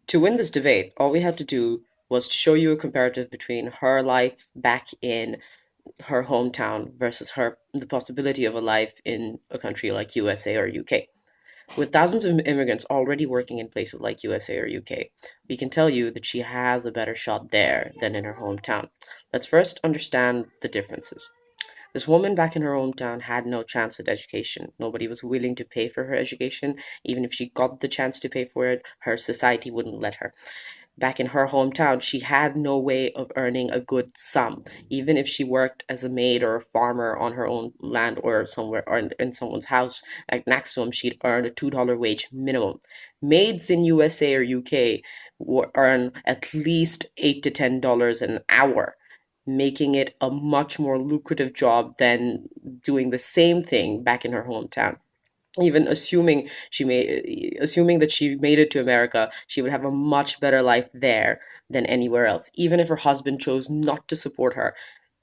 To win this debate, all we had to do was to show you a comparative between her life back in her hometown versus the possibility of a life in a country like USA or UK. With thousands of immigrants already working in places like USA or UK, we can tell you that she has a better shot there than in her hometown. Let's first understand the differences. This woman back in her hometown had no chance at education. Nobody was willing to pay for her education. Even if she got the chance to pay for it, her society wouldn't let her. Back in her hometown, she had no way of earning a good sum. Even if she worked as a maid or a farmer on her own land or somewhere or in someone's house, like maximum, she'd earn a $2 wage minimum. Maids in USA or UK earn at least $8 to $10 an hour, making it a much more lucrative job than doing the same thing back in her hometown. Even assuming that she made it to America, she would have a much better life there than anywhere else. Even if her husband chose not to support her,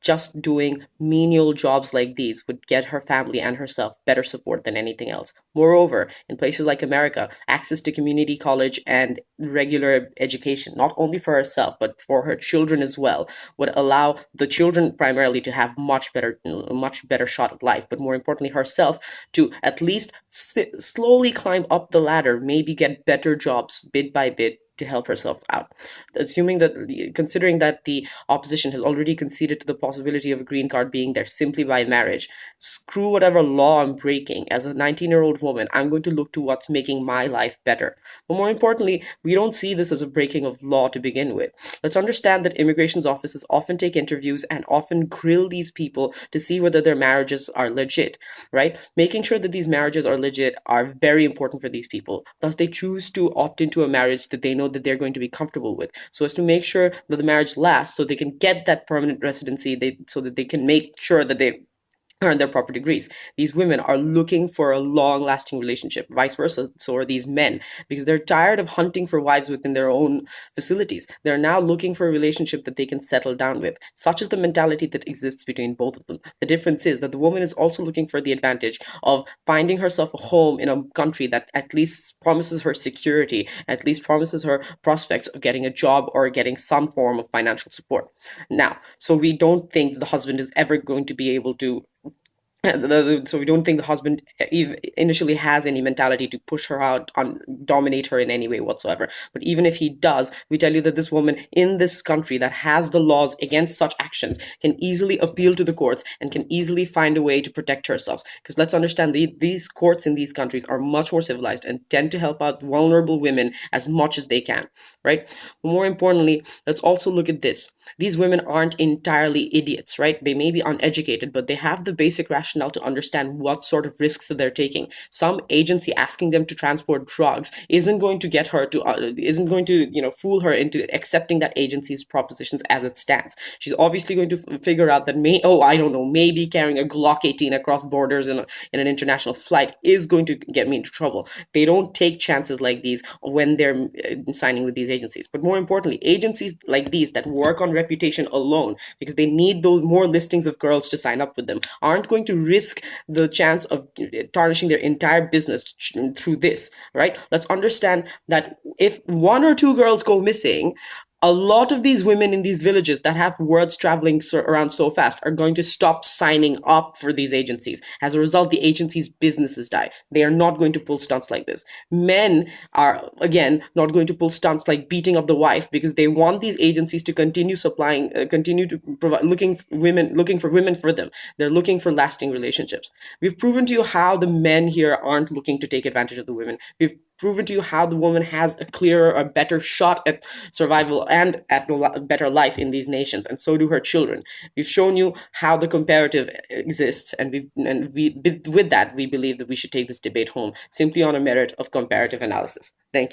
just doing menial jobs like these would get her family and herself better support than anything else. Moreover, in places like America, access to community college and regular education, not only for herself but for her children as well, would allow the children primarily to have much better shot at life, but more importantly herself to at least slowly climb up the ladder, maybe get better jobs bit by bit to help herself out. Considering that the opposition has already conceded to the possibility of a green card being there simply by marriage, screw whatever law I'm breaking. As a 19-year-old woman, I'm going to look to what's making my life better. But more importantly, we don't see this as a breaking of law to begin with. Let's understand that immigration's offices often take interviews and often grill these people to see whether their marriages are legit, right? Making sure that these marriages are legit are very important for these people. Thus, they choose to opt into a marriage that they know that they're going to be comfortable with, so as to make sure that the marriage lasts, so they can get that permanent residency, so that they can make sure that they earn their proper degrees. These women are looking for a long lasting relationship. Vice versa, so are these men, because they're tired of hunting for wives within their own facilities. They're now looking for a relationship that they can settle down with. Such is the mentality that exists between both of them. The difference is that the woman is also looking for the advantage of finding herself a home in a country that at least promises her security, at least promises her prospects of getting a job or getting some form of financial support. Now, so we don't think the husband is ever going to be able to so we don't think the husband initially has any mentality to push her out, on dominate her in any way whatsoever. But even if he does, we tell you that this woman in this country that has the laws against such actions can easily appeal to the courts and can easily find a way to protect herself. Because let's understand, these courts in these countries are much more civilized and tend to help out vulnerable women as much as they can, right? But more importantly, let's also look at this. These women aren't entirely idiots, right? They may be uneducated, but they have the basic rationale to understand what sort of risks that they're taking. Some agency asking them to transport drugs isn't going to fool her into accepting that agency's propositions as it stands. She's obviously going to figure out that I don't know, maybe carrying a Glock 18 across borders in an international flight is going to get me into trouble. They don't take chances like these when they're signing with these agencies. But more importantly, agencies like these that work on reputation alone, because they need those more listings of girls to sign up with them, aren't going to risk the chance of tarnishing their entire business through this, right? Let's understand that if one or two girls go missing, a lot of these women in these villages that have words traveling around so fast are going to stop signing up for these agencies. As a result, the agencies' businesses die. They are not going to pull stunts like this. Men are, again, not going to pull stunts like beating up the wife, because they want these agencies to continue supplying, continue to provide, looking for women for them. They're looking for lasting relationships. We've proven to you how the men here aren't looking to take advantage of the women. We've proven to you how the woman has a clearer, a better shot at survival and at a better life in these nations, and so do her children. We've shown you how the comparative exists, with that, we believe that we should take this debate home simply on a merit of comparative analysis. Thank you.